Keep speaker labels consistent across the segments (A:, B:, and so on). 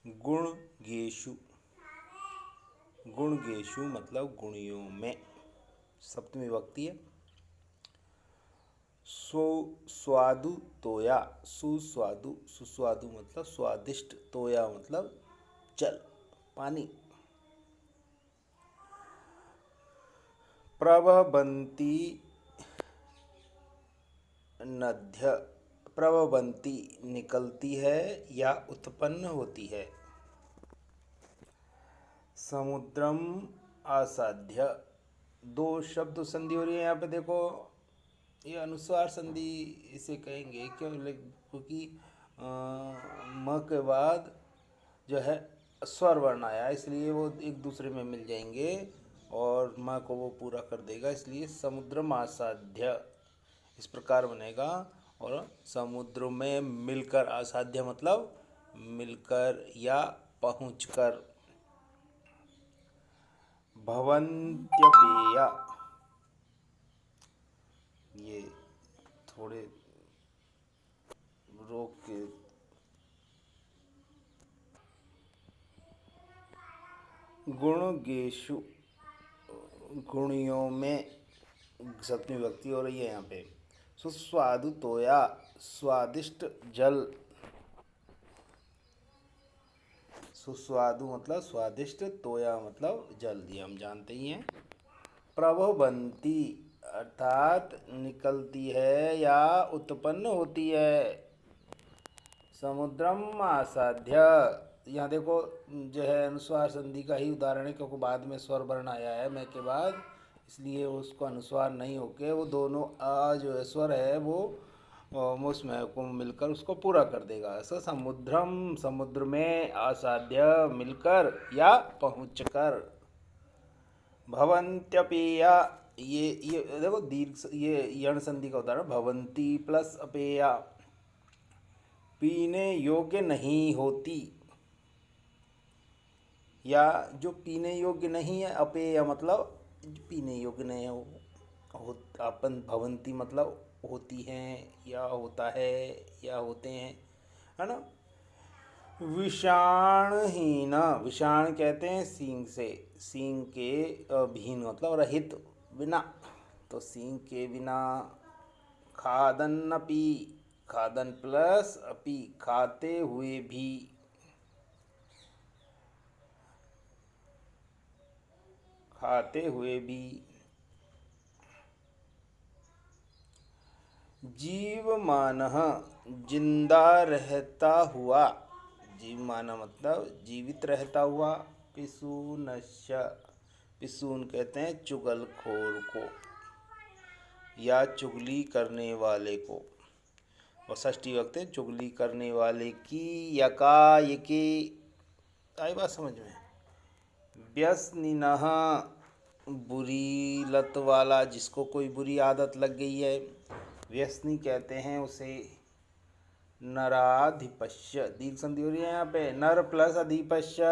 A: गुणगेषु। गुणगेषु मतलब गुणियों में, सप्तमी विभक्ति है। सुस्वादु तोया, सुस्वादु, सुस्वादु मतलब स्वादिष्ट, तोया मतलब जल, पानी। प्रवहन्ती नद्य, प्रवहन्ती निकलती है या उत्पन्न होती है। समुद्रम आसाध्य, दो शब्द संधि हो रही है यहाँ पे देखो। ये अनुस्वार संधि इसे कहेंगे, क्यों? क्योंकि म के बाद जो है स्वर वर्ण आया, इसलिए वो एक दूसरे में मिल जाएंगे और म को वो पूरा कर देगा, इसलिए समुद्रम आसाध्य इस प्रकार बनेगा। और समुद्र में मिलकर, आसाध्य मतलब मिलकर या पहुंचकर। भवन्त्यपेया, ये थोड़े रोक के, गुणगेषु गुणियों में, सप्तमी विभक्ति हो रही है यहाँ पे। सुस्वादु तोया स्वादिष्ट जल, सुस्वादु मतलब स्वादिष्ट, तोया मतलब जल, ये हम जानते ही हैं। प्रवहन्ती अर्थात निकलती है या उत्पन्न होती है। समुद्रम आसाध्य, यहाँ देखो जो है अनुस्वार संधि का ही उदाहरण है, क्योंकि बाद में स्वर वर्ण आया है मैं के बाद, इसलिए उसको अनुस्वार नहीं होके वो दोनों आ जो है स्वर है वो उसमें को मिलकर उसको पूरा कर देगा। ऐसा समुद्रम, समुद्र में, आसाध्य मिलकर या पहुंचकर। भवन्त्यपेया, ये देखो दीर्घ, ये यण संधि का उदाहरण। भवन्ती प्लस अपेया, पीने योग्य नहीं होती, या जो पीने योग्य नहीं है, अपेय मतलब पीने योग्य नहीं हो, अपन भवंती मतलब होती हैं या होता है या होते हैं, है ना। विषाणहीन, विषाण कहते हैं सींग से, सींग के भीन मतलब रहित, बिना, तो सींग के बिना। खादन्नपि, खादन प्लस अपि खाते हुए भी, खाते हुए भी। जीवमानः जिंदा रहता हुआ, जीवमान मतलब जीवित रहता हुआ। पिशूनश्च, पिशून कहते हैं चुगलखोर को या चुगली करने वाले को, और षष्ठी विभक्ति है चुगली करने वाले की, यका यके। आई बात समझ में? व्यसनिनः बुरी लत वाला, जिसको कोई बुरी आदत लग गई है, व्यसनी कहते हैं उसे। नराधिपस्य, दीर्घ संधि हो रही है यहाँ पे, नर प्लस अधिपस्य,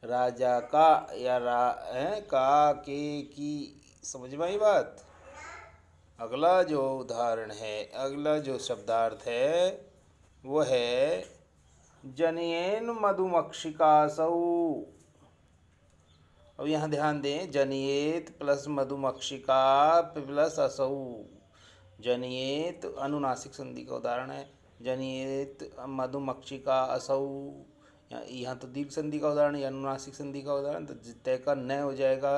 A: राजा का या है का के की, समझ में आई बात? अगला जो उदाहरण है, अगला जो शब्दार्थ है वो है जनियेन मधुमक्षिकासौ। अब यहाँ ध्यान दें, जनियेत प्लस मधुमक्षिका प्लस असौ। जनियेत अनुनासिक संधि का उदाहरण है, जनियेत मधुमक्षिका असौ। यहाँ तो दीर्घ संधि का उदाहरण है, अनुनासिक संधि का उदाहरण, तो तय का न हो जाएगा,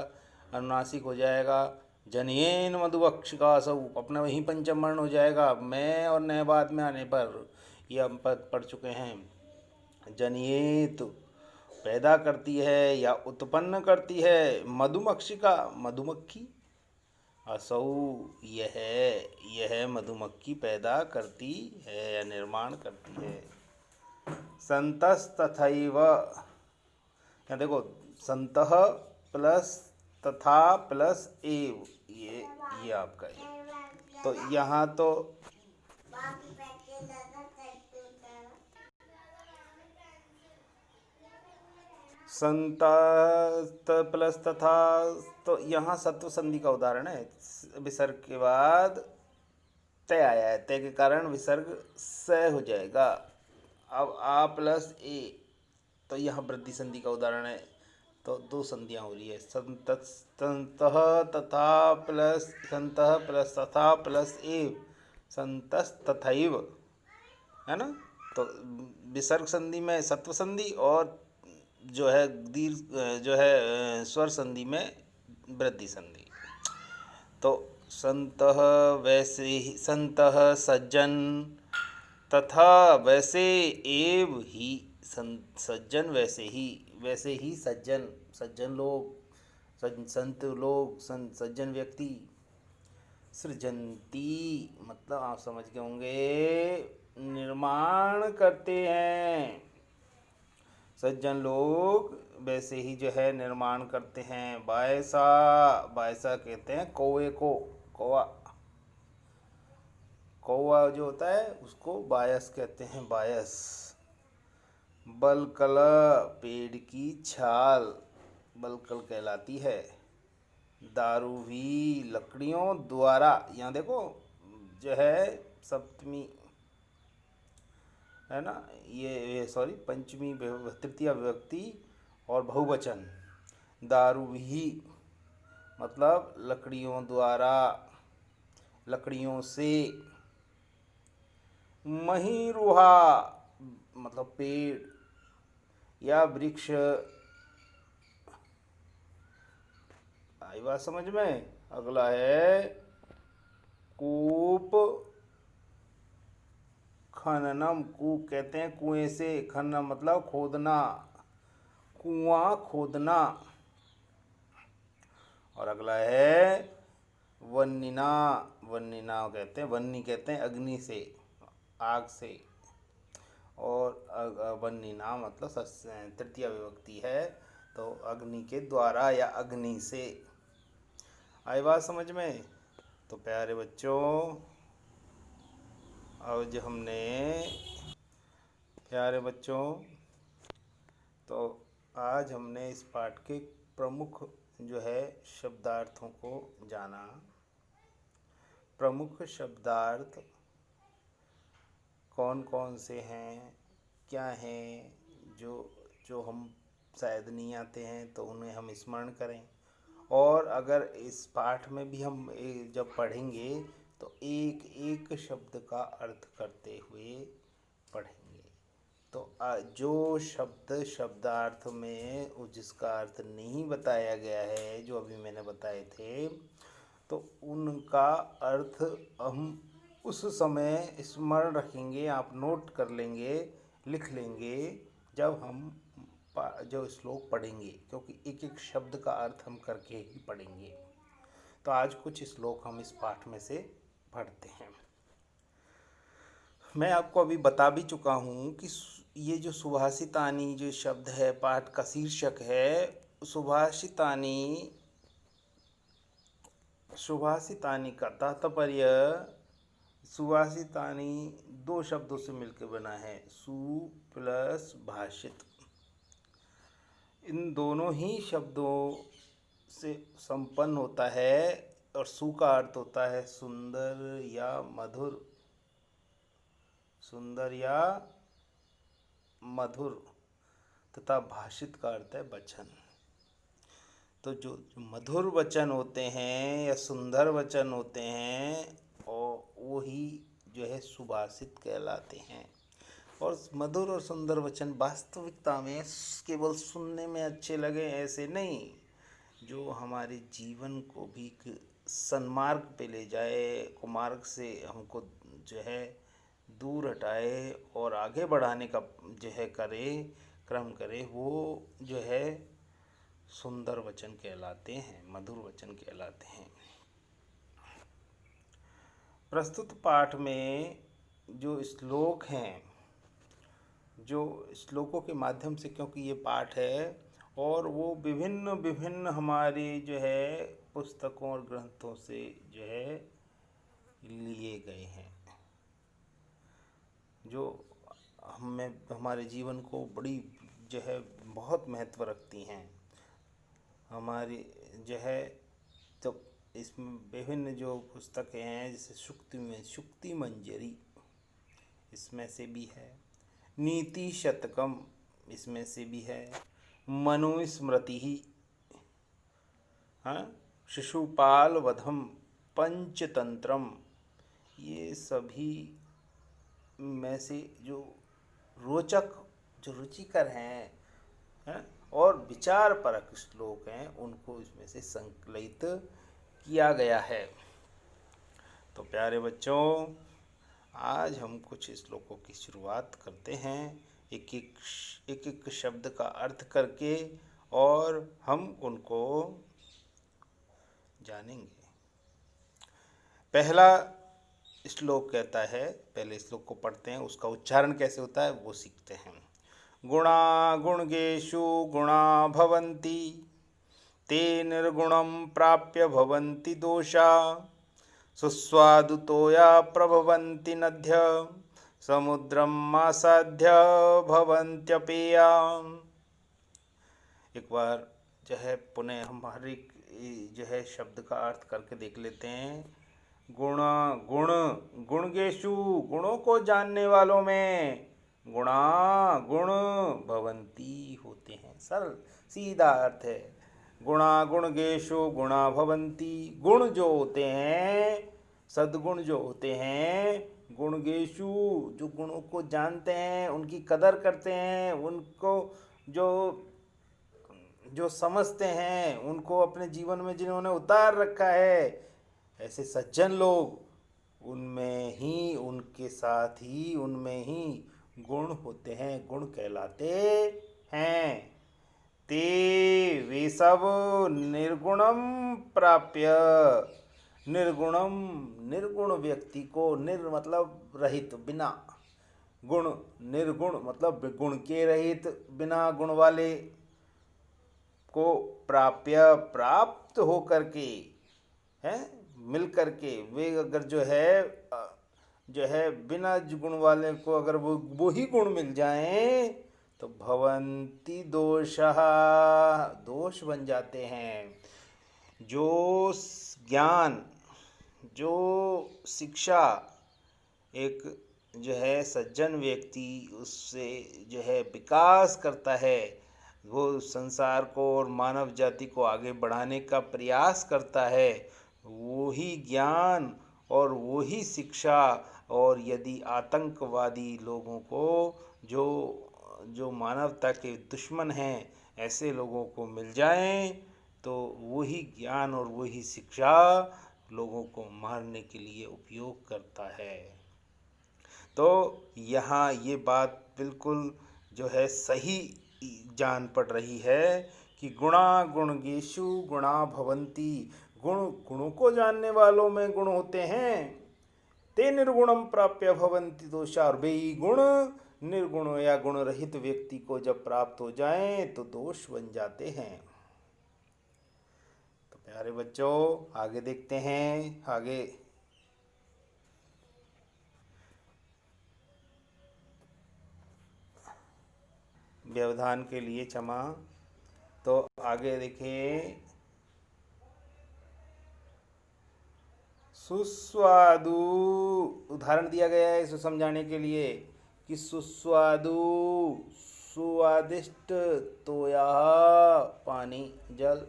A: अनुनासिक हो जाएगा। जनियेन मधुमक्षिका असौ, अपना वहीं पंचम वर्ण हो जाएगा, मैं और न बाद में आने पर, ये हम पढ़ चुके हैं। जनियेत पैदा करती है या उत्पन्न करती है, मधुमक्षिका मधुमक्खी, असौ यह मधुमक्खी पैदा करती है या निर्माण करती है। संतस्तथैव, यहाँ देखो संतः प्लस तथा प्लस एव, ये आपका है, तो यहाँ तो संत प्लस तथा, तो यहाँ सत्व संधि का उदाहरण है। विसर्ग के बाद तय आया है, तय के कारण विसर्ग स हो जाएगा। अब आ प्लस ए, तो यहाँ वृद्धि संधि का उदाहरण है। तो दो संधियाँ हो रही है, संतः तथा प्लस संतः प्लस तथा प्लस एव, संतस तथैव, है ना। तो विसर्ग संधि में सत्व संधि और जो है दीर्घ जो है स्वर संधि में वृद्धि संधि। तो संतः वैसे ही संतः सज्जन, तथा वैसे एव ही सज्जन, वैसे ही सज्जन, सज्जन लोग, संत लोग, सज्जन व्यक्ति। सृजंती मतलब आप समझ गए होंगे, निर्माण करते हैं। सज्जन लोग वैसे ही जो है निर्माण करते हैं। बायसा, बायसा कहते हैं कौवे को, कौवा, कौवा जो होता है उसको बायस कहते हैं, बायस। बलकल, पेड़ की छाल बलकल कहलाती है। दारू भी लकड़ियों द्वारा, यहाँ देखो जो है सप्तमी है ना, ये सॉरी पंचमी तृतीया विभक्ति और बहुवचन। दारू भी मतलब लकड़ियों द्वारा, लकड़ियों से। महीरुहा मतलब पेड़ या वृक्ष। आई बात समझ में। अगला है कूप, खननम, कूप कहते हैं कुएं से, खनन मतलब खोदना, कुआं खोदना। और अगला है वन्निना, वन्निना कहते हैं, वन्नी कहते हैं अग्नि से, आग से। और वन्निना मतलब तृतीया विभक्ति है, तो अग्नि के द्वारा या अग्नि से। आई बात समझ में। तो प्यारे बच्चों, आज हमने, प्यारे बच्चों, तो आज हमने इस पाठ के प्रमुख जो है शब्दार्थों को जाना। प्रमुख शब्दार्थ कौन कौन से हैं, क्या हैं, जो जो हम शायद नहीं आते हैं तो उन्हें हम स्मरण करें। और अगर इस पाठ में भी हम जब पढ़ेंगे तो एक एक शब्द का अर्थ करते हुए पढ़ेंगे। तो जो शब्द शब्दार्थ में जिसका अर्थ नहीं बताया गया है, जो अभी मैंने बताए थे, तो उनका अर्थ हम उस समय स्मरण रखेंगे, आप नोट कर लेंगे, लिख लेंगे जब हम जो श्लोक पढ़ेंगे, क्योंकि एक एक शब्द का अर्थ हम करके ही पढ़ेंगे। तो आज कुछ श्लोक हम इस पाठ में से पढ़ते हैं। मैं आपको अभी बता भी चुका हूँ कि ये जो सुभाषितानी जो शब्द है, पाठ का शीर्षक है, सुभाषितानी, सुभाषितानी का तात्पर्य, सुभाषितानी दो शब्दों से मिलकर बना है, सु प्लस भाषित। इन दोनों ही शब्दों से संपन्न होता है और सु का अर्थ होता है सुंदर या मधुर, सुंदर या मधुर, तथा भाषित का अर्थ है वचन। तो जो मधुर वचन होते हैं या सुंदर वचन होते हैं, और वो ही जो है सुभाषित कहलाते हैं। और मधुर और सुंदर वचन वास्तविकता में केवल सुनने में अच्छे लगे ऐसे नहीं, जो हमारे जीवन को भी सन्मार्ग पे ले जाए, कुमार्ग से हमको जो है दूर हटाए और आगे बढ़ाने का जो है करे, क्रम करे, वो जो है सुंदर वचन कहलाते हैं, मधुर वचन कहलाते हैं। प्रस्तुत पाठ में जो श्लोक हैं, जो श्लोकों के माध्यम से, क्योंकि ये पाठ है और वो विभिन्न विभिन्न हमारी जो है पुस्तकों और ग्रंथों से जो है लिए गए हैं, जो हमें हमारे जीवन को बड़ी जो है बहुत महत्व रखती हैं हमारी जो है। तो इसमें विभिन्न जो पुस्तकें हैं, जैसे शुक्ति में शुक्ति मंजरी इसमें से भी है, नीति शतकम इसमें से भी है। मनुस्मृति ही, हाँ, शिशुपाल वधम, पंचतंत्रम, ये सभी में से जो रोचक, जो रुचिकर हैं और विचार परक श्लोक हैं, उनको इसमें से संकलित किया गया है। तो प्यारे बच्चों, आज हम कुछ श्लोकों की शुरुआत करते हैं, एक एक शब्द का अर्थ करके, और हम उनको जानेंगे। पहला श्लोक कहता है, पहले श्लोक को पढ़ते हैं, उसका उच्चारण कैसे होता है वो सीखते हैं। गुणा गुणगेषु गुणा भवन्ति, ते निर्गुणं प्राप्य भवन्ति दोषा, सुस्वादुतोया प्रभवन्ति नद्य, समुद्रम आसाद्य भवन्त्यपेया। एक बार जो है पुनः हम हर एक जो है शब्द का अर्थ करके देख लेते हैं। गुण, गुण, गुणगेषु, गुणों को जानने वालों में, गुणा, गुण, भवन्ति, होते हैं। सरल सीधा अर्थ है। गुणा गुणगेषु गुणा भवन्ति, गुण जो होते हैं, सद्गुण जो होते हैं, गुणगेषु, जो गुणों को जानते हैं, उनकी कदर करते हैं, उनको जो समझते हैं, उनको अपने जीवन में जिन्होंने उतार रखा है, ऐसे सज्जन लोग, उनमें ही, उनके साथ ही, उनमें ही गुण होते हैं, गुण कहलाते हैं। ते वे सब निर्गुणम प्राप्य, निर्गुणम, निर्गुण व्यक्ति को, निर मतलब रहित, बिना, गुण, निर्गुण मतलब गुण के रहित, बिना गुण वाले को, प्राप्य, प्राप्त हो करके, हैं, मिल करके, वे अगर जो है बिना गुण वाले को अगर वो ही गुण मिल जाएं, तो भवन्ति दोषः, दोष बन जाते हैं। जो ज्ञान, जो शिक्षा एक जो है सज्जन व्यक्ति उससे जो है विकास करता है, वो संसार को और मानव जाति को आगे बढ़ाने का प्रयास करता है, वो ही ज्ञान और वो ही शिक्षा, और यदि आतंकवादी लोगों को, जो मानवता के दुश्मन हैं, ऐसे लोगों को मिल जाएं, तो वही ज्ञान और वही शिक्षा लोगों को मारने के लिए उपयोग करता है। तो यहाँ ये बात बिल्कुल जो है सही जान पड़ रही है कि गुणा गुणगेषु गुणा भवन्ति, गुण, गुणों को जानने वालों में गुण होते हैं। ते निर्गुणम प्राप्य भवन्ति दोषा, और वे गुण निर्गुण या गुण रहित व्यक्ति को जब प्राप्त हो जाएं तो दोष बन जाते हैं। तो प्यारे बच्चों, आगे देखते हैं। आगे व्यवधान के लिए क्षमा। तो आगे देखिए, सुस्वादु, उदाहरण दिया गया है इसे समझाने के लिए कि सुस्वादु, स्वादिष्ट तोया, पानी, जल,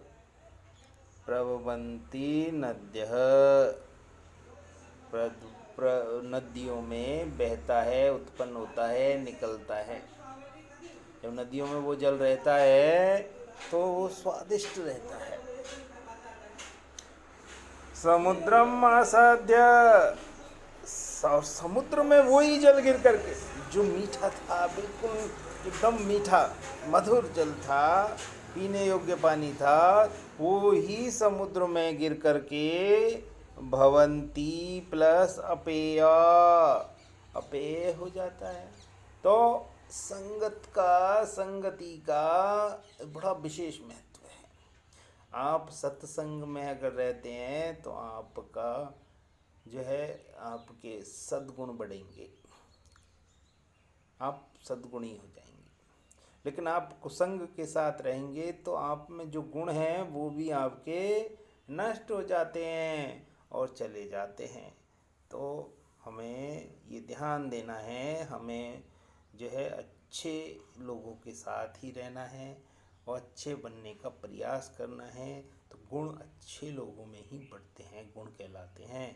A: प्रवहन्ति नद्यः, नदियों में बहता है, उत्पन्न होता है, निकलता है। जब नदियों में वो जल रहता है तो वो स्वादिष्ट रहता है। समुद्रम आसाद्य, और समुद्र में वही जल गिर करके जो मीठा था, बिल्कुल एकदम मीठा मधुर जल था, पीने योग्य पानी था, वो ही समुद्र में गिर करके भवंती प्लस अपेय, अपेय हो जाता है। तो संगति का बड़ा विशेष महत्व है। आप सत्संग में अगर रहते हैं तो आपका जो है आपके सद्गुण बढ़ेंगे, आप सद्गुणी हो जाएंगे। लेकिन आप कुसंग के साथ रहेंगे तो आप में जो गुण हैं वो भी आपके नष्ट हो जाते हैं और चले जाते हैं। तो हमें ये ध्यान देना है, हमें जो है अच्छे लोगों के साथ ही रहना है और अच्छे बनने का प्रयास करना है। तो गुण अच्छे लोगों में ही बढ़ते हैं, गुण कहलाते हैं।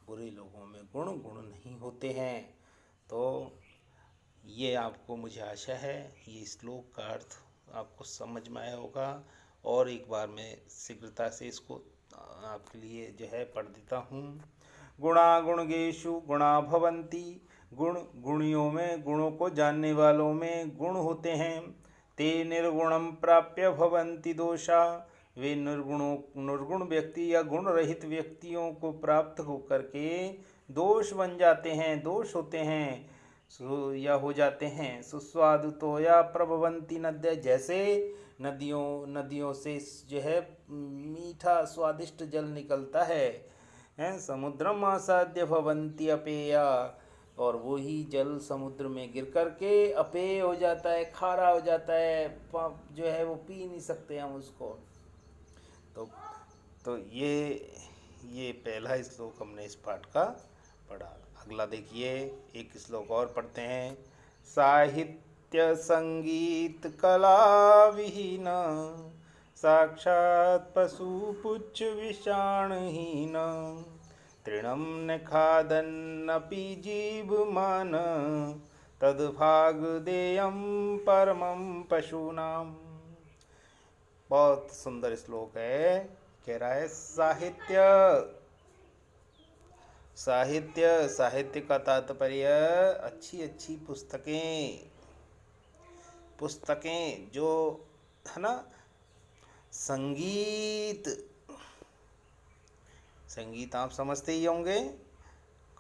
A: बुरे लोगों में गुण नहीं होते हैं। तो ये आपको, मुझे आशा है, ये श्लोक का अर्थ आपको समझ में आया होगा। और एक बार मैं शीघ्रता से इसको आपके लिए जो है पढ़ देता हूँ। गुणा गुणगेषु गुणा भवन्ति, गुण गुणियों में, गुणों को जानने वालों में गुण होते हैं। ते निर्गुणम प्राप्य भवन्ति दोषा, वे निर्गुण व्यक्ति या गुण रहित व्यक्तियों को प्राप्त होकर के दोष बन जाते हैं, दोष होते हैं या हो जाते हैं। सुस्वादु तो या प्रभवंती नद्य, जैसे नदियों से जो है मीठा स्वादिष्ट जल निकलता है। समुद्रम आसाद्य भवंती अपेया, और वही जल समुद्र में गिर करके अपेय हो जाता है, खारा हो जाता है, जो है वो पी नहीं सकते हम उसको। तो ये पहला श्लोक हमने इस पाठ का पढ़ा। अगला देखिए, एक श्लोक और पढ़ते हैं। साहित्य संगीत कला विहीन, साक्षात् पशु पुच्छ विषाणहीन, तृणं न खादन्नपि जीवमान, तद्भाग देयं परमं पशूनां। बहुत सुंदर श्लोक है। कह रहा है साहित्य का तात्पर्य अच्छी पुस्तकें जो है ना। संगीत आप समझते ही होंगे।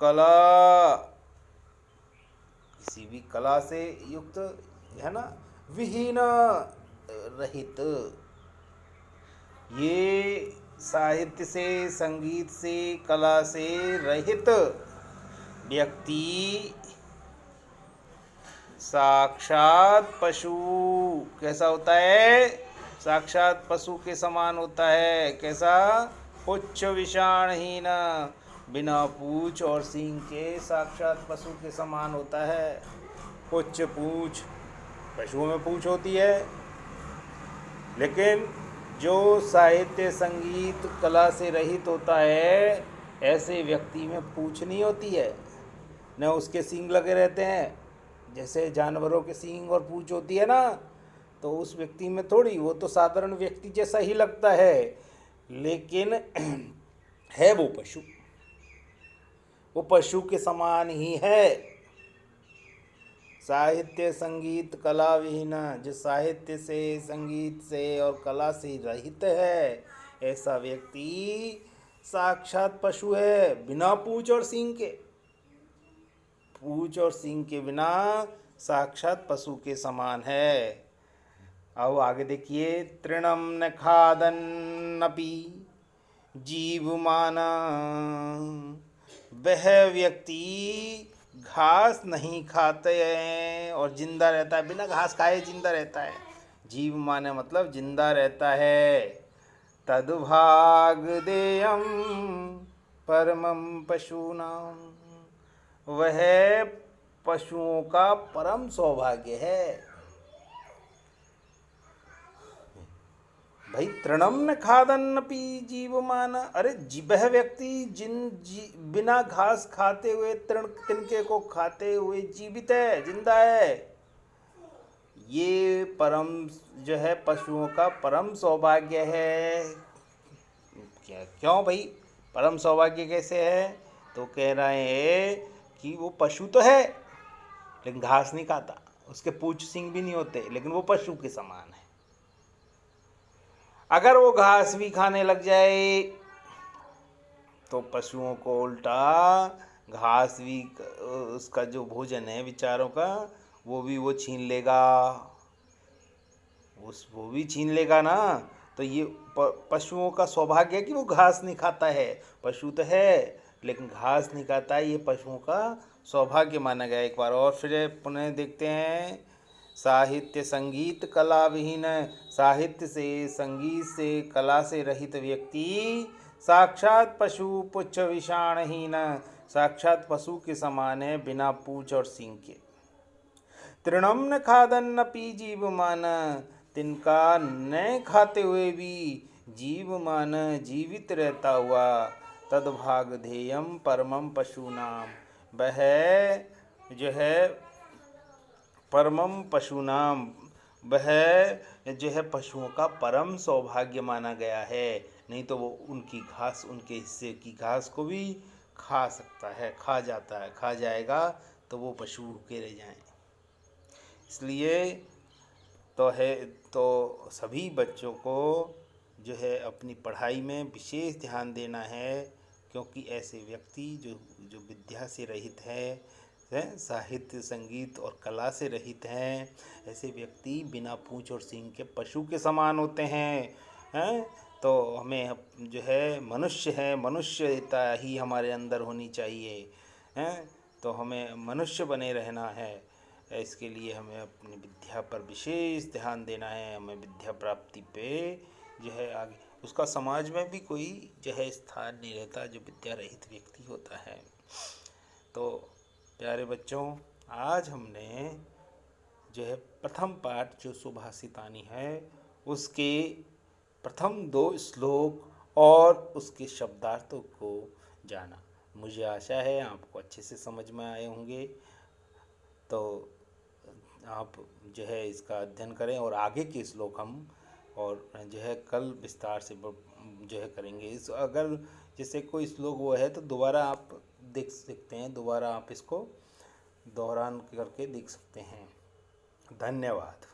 A: कला, किसी भी कला से युक्त, है ना। विहीन, रहित। ये साहित्य से, संगीत से, कला से रहित व्यक्ति साक्षात पशु कैसा होता है? साक्षात पशु के समान होता है। कैसा? पुच्छ विषाणहीन, बिना पूछ और सींग के साक्षात पशु के समान होता है। पुच्छ, पूछ, पशुओं में पूछ होती है, लेकिन जो साहित्य संगीत कला से रहित होता है, ऐसे व्यक्ति में पूछ नहीं होती है, न उसके सींग लगे रहते हैं। जैसे जानवरों के सींग और पूछ होती है ना, तो उस व्यक्ति में थोड़ी, वो तो साधारण व्यक्ति जैसा ही लगता है, लेकिन है वो पशु, वो पशु के समान ही है। साहित्य संगीत कला विहीन, जो साहित्य से, संगीत से और कला से रहित है, ऐसा व्यक्ति साक्षात पशु है, बिना पूंछ और सींग के। पूंछ और सींग के बिना साक्षात पशु के समान है। आओ आगे देखिए। तृणम न खादन्नपि जीवमान, वह व्यक्ति घास नहीं खाते हैं और जिंदा रहता है, बिना घास खाए जिंदा रहता है। जीव माने मतलब जिंदा रहता है। तद्भाग देयम परमं पशूनां, वह पशुओं का परम सौभाग्य है। भाई, तृणम न खादन्नपि जीवमान, अरे वह व्यक्ति बिना घास खाते हुए, तृण तिनके को खाते हुए जीवित है, जिंदा है। ये परम जो है पशुओं का परम सौभाग्य है। क्यों भाई परम सौभाग्य कैसे है? तो कह रहे हैं कि वो पशु तो है, लेकिन घास नहीं खाता, उसके पूंछ सींग भी नहीं होते, लेकिन वो पशु के समान है। अगर वो घास भी खाने लग जाए तो पशुओं को उल्टा घास भी, उसका जो भोजन है बेचारों का, वो छीन लेगा, वो भी छीन लेगा ना। तो ये पशुओं का सौभाग्य है कि वो घास नहीं खाता है। पशु तो है लेकिन घास नहीं खाता है, ये पशुओं का सौभाग्य माना गया। एक बार और फिर पुनः देखते हैं। साहित्य संगीत कला विहीन, साहित्य से, संगीत से, कला से रहित व्यक्ति साक्षात पशु पुच्छ विषाणहीन, साक्षात पशु के समान है, बिना पूंछ और सींग के। तृणम न खादन्नपि जीवमान, तिनका न खाते हुए भी जीवमान जीवित रहता हुआ। तद्भाग ध्येयम परमम पशूनाम, वह जो है परमम पशुनाम, वह जो है पशुओं का परम सौभाग्य माना गया है। नहीं तो वो उनकी घास, उनके हिस्से की घास को भी खा सकता है, खा जाता है, खा जाएगा तो वो पशु भूखे रह जाएं। इसलिए तो सभी बच्चों को जो है अपनी पढ़ाई में विशेष ध्यान देना है, क्योंकि ऐसे व्यक्ति जो विद्या से रहित हैं, साहित्य संगीत और कला से रहित हैं, ऐसे व्यक्ति बिना पूंछ और सींग के पशु के समान होते हैं। तो हमें जो है मनुष्य है, मनुष्यता ही हमारे अंदर होनी चाहिए हैं। तो हमें मनुष्य बने रहना है। इसके लिए हमें अपनी विद्या पर विशेष ध्यान देना है। हमें विद्या प्राप्ति पे जो है आगे उसका समाज में भी कोई जो है स्थान नहीं रहता जो विद्या रहित व्यक्ति होता है। तो प्यारे बच्चों, आज हमने जो है प्रथम पाठ जो सुभाषितानी है उसके प्रथम 2 श्लोक और उसके शब्दार्थों को जाना। मुझे आशा है आपको अच्छे से समझ में आए होंगे। तो आप जो है इसका अध्ययन करें और आगे के श्लोक हम और जो है कल विस्तार से जो है करेंगे। इस अगर जैसे कोई श्लोक वो है तो दोबारा आप देख सकते हैं, दोबारा आप इसको दोहरान करके देख सकते हैं। धन्यवाद।